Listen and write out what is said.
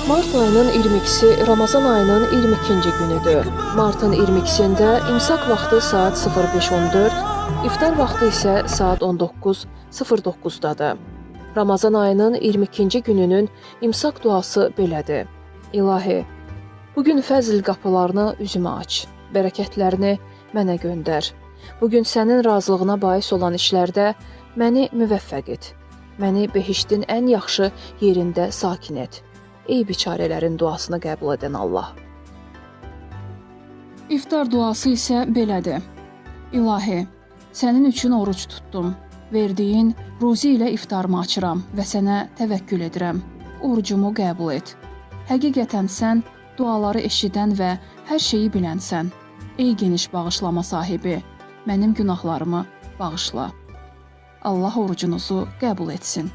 Mart ayının 22-si Ramazan ayının 22-ci günüdür. Martın 22-sində imsak vaxtı saat 05:14, iftar vaxtı isə saat 19:09-dadır. Ramazan ayının 22-ci gününün imsak duası belədir. İlahi, bugün fəzl qapılarını üzümə aç, bərəkətlərini mənə göndər. Bugün sənin razılığına bais olan işlərdə məni müvəffəq et. Məni behiştin ən yaxşı yerində sakin et. Ey biçarələrin duasını qəbul edən Allah. İftar duası isə belədir. İlahi, sənin üçün oruç tutdum. Verdiyin ruzi ilə iftarımı açıram və sənə təvəkkül edirəm. Orucumu qəbul et. Həqiqətən sən duaları eşidən və hər şeyi bilənsən. Ey geniş bağışlama sahibi, mənim günahlarımı bağışla. Allah orucunuzu qəbul etsin.